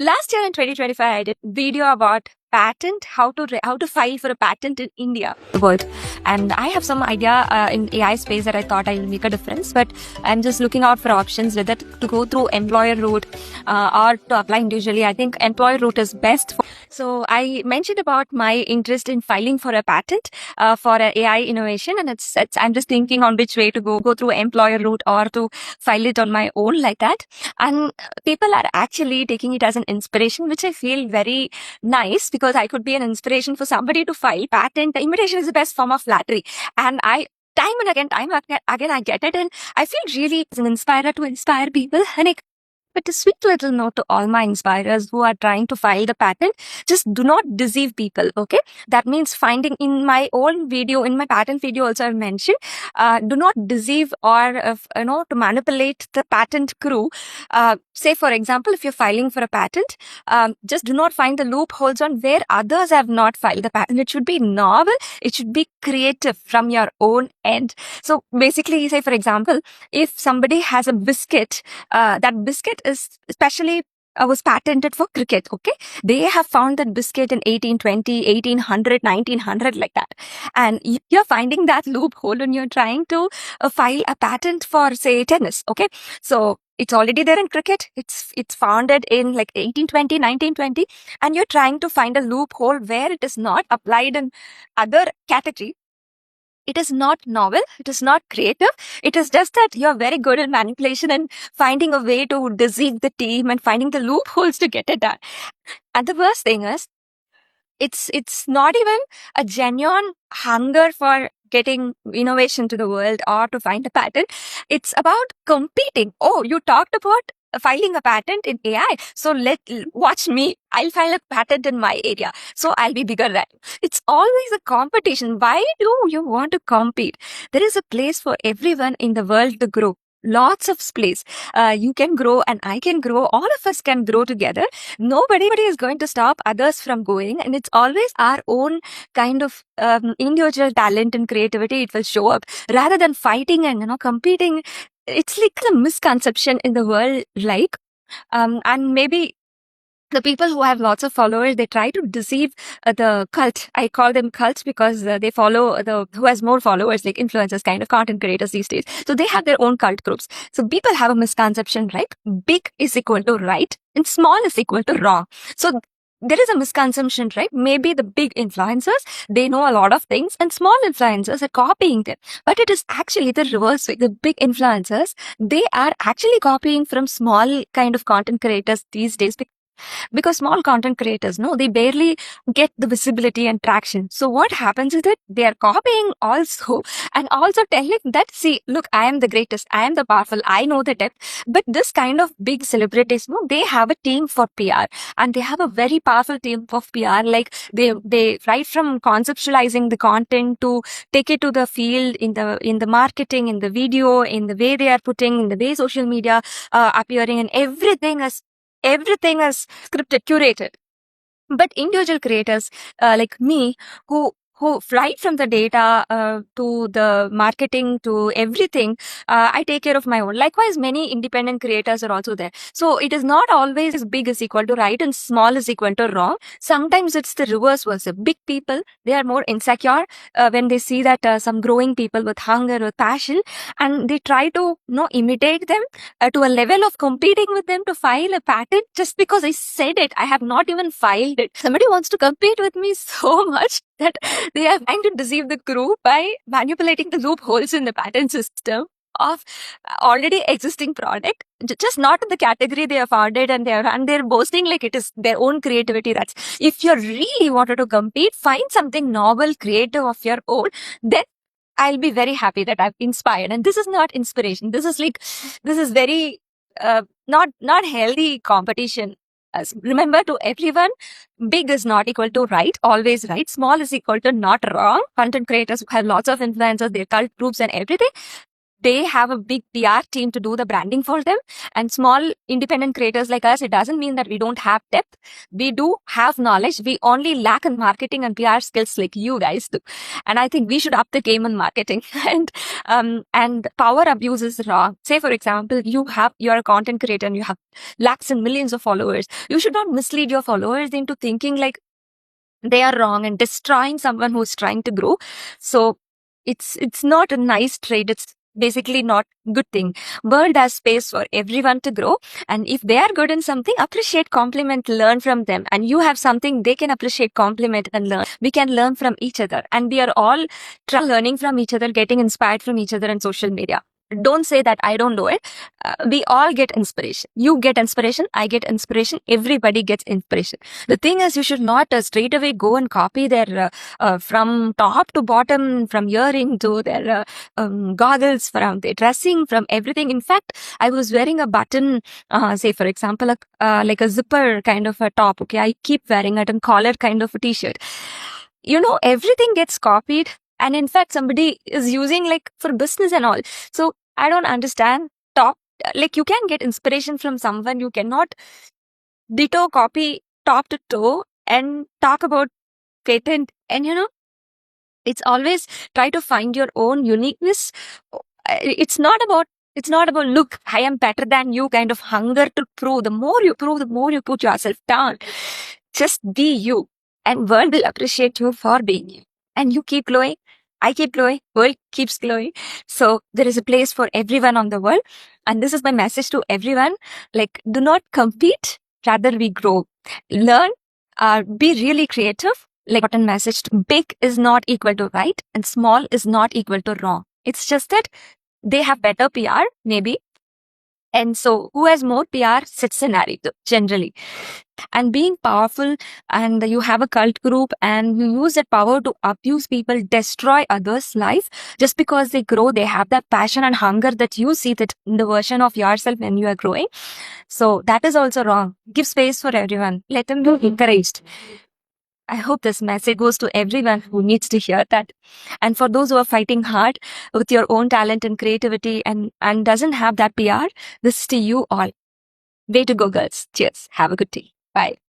Last year in 2025, I did a video about patent, how to file for a patent in India, the world. And I have some idea in AI space that I thought I'll make a difference, but I'm just looking out for options whether to go through employer route or to apply individually. I think employer route is best. So I mentioned about my interest in filing for a patent for an AI innovation, and I'm just thinking on which way to go through employer route or to file it on my own like that. And people are actually taking it as an inspiration, which I feel very nice, because I could be an inspiration for somebody to file patent. Imitation is the best form of flattery, and time and again I get it, and I feel really as an inspirer to inspire people. But a sweet little note to all my inspirers who are trying to file the patent: just do not deceive people, okay? That means finding in my own video, in my patent video also I've mentioned, do not deceive or, to manipulate the patent crew. Say, for example, if you're filing for a patent, just do not find the loopholes on where others have not filed the patent. It should be novel. It should be creative from your own end. So basically, say, for example, if somebody has a biscuit, that biscuit is especially was patented for cricket, okay? They have found that biscuit in 1820, 1800, 1900, like that. And you're finding that loophole and you're trying to file a patent for, say, tennis, okay? So it's already there in cricket. It's founded in like 1820, 1920, and you're trying to find a loophole where it is not applied in other category. It is not novel. It is not creative. It is just that you're very good at manipulation and finding a way to deceive the team and finding the loopholes to get it done. And the worst thing is, it's not even a genuine hunger for getting innovation to the world or to find a patent. It's about competing. Oh, you talked about filing a patent in AI. So watch me. I'll file a patent in my area. So I'll be bigger than you. It's always a competition. Why do you want to compete? There is a place for everyone in the world to grow. Lots of space. You can grow and I can grow. All of us can grow together. Nobody is going to stop others from going. And it's always our own kind of individual talent and creativity. It will show up rather than fighting and competing. It's like a misconception in the world, and maybe the people who have lots of followers, they try to deceive the cult. I call them cults because they follow who has more followers, like influencers, kind of content creators these days. So they have their own cult groups. So people have a misconception, right? Big is equal to right and small is equal to wrong. So there is a misconception, right? Maybe the big influencers, they know a lot of things and small influencers are copying them. But it is actually the reverse way. The big influencers, they are actually copying from small kind of content creators these days. Because small content creators, they barely get the visibility and traction. So what happens is that they are copying also and also telling that, see, look, I am the greatest, I am the powerful, I know the depth. But this kind of big celebrities, they have a team for PR and they have a very powerful team of PR. Like they right from conceptualizing the content to take it to the field in the marketing, in the video, in the way they are putting, in the way social media appearing, and everything is scripted, curated. But individual creators like me, who right from the data to the marketing to everything, I take care of my own. Likewise, many independent creators are also there. So it is not always big is equal to right and small is equal to wrong. Sometimes it's the reverse versa. Big people, they are more insecure when they see that some growing people with hunger, with passion, and they try to imitate them to a level of competing with them to file a patent just because I said it. I have not even filed it. Somebody wants to compete with me so much that they are trying to deceive the crew by manipulating the loopholes in the patent system of already existing product, just not in the category they have founded, and they're boasting like it is their own creativity. That's, if you really wanted to compete, find something novel, creative of your own, then I'll be very happy that I've inspired. And this is not inspiration. This is very not healthy competition. Remember, to everyone, big is not equal to right, always right. Small is equal to not wrong. Content creators have lots of influencers, their cult groups and everything. they have a big PR team to do the branding for them. And small independent creators like us, it doesn't mean that we don't have depth. We do have knowledge. We only lack in marketing and PR skills like you guys do. And I think we should up the game on marketing. And power abuse is wrong. Say, for example, you're a content creator and you have lakhs and millions of followers. You should not mislead your followers into thinking like they are wrong and destroying someone who's trying to grow. So it's not a nice trade. It's basically not good thing. World has space for everyone to grow, and if they are good in something, appreciate, compliment, learn from them. And you have something they can appreciate, compliment, and learn. We can learn from each other, and we are all learning from each other, getting inspired from each other on social media. Don't say that I don't know it. We all get inspiration. You get inspiration, I get inspiration, everybody gets inspiration. The thing is, you should not straight away go and copy their from top to bottom, from earring to their goggles, from their dressing, from everything. In fact, I was wearing a button, say for example, like a zipper kind of a top. Okay, I keep wearing it, and collar kind of a t-shirt. You know, everything gets copied. And in fact, somebody is using like for business and all. So I don't understand. Like you can get inspiration from someone. You cannot ditto copy top to toe and talk about patent. And you know, it's always try to find your own uniqueness. It's not about look, I am better than you kind of hunger to prove. The more you prove, the more you put yourself down. Just be you, and world will appreciate you for being you. And you keep glowing, I keep glowing, world keeps glowing. So there is a place for everyone on the world. And this is my message to everyone. Like, do not compete, rather we grow. Learn, be really creative. Like, important message, big is not equal to right and small is not equal to wrong. It's just that they have better PR, maybe. And so who has more PR sets a narrative generally. And being powerful, and you have a cult group and you use that power to abuse people, destroy others' life just because they grow. They have that passion and hunger that you see that in the version of yourself when you are growing. So that is also wrong. Give space for everyone. Let them be encouraged. I hope this message goes to everyone who needs to hear that. And for those who are fighting hard with your own talent and creativity and doesn't have that PR, this is to you all. Way to go, girls. Cheers. Have a good day. Bye.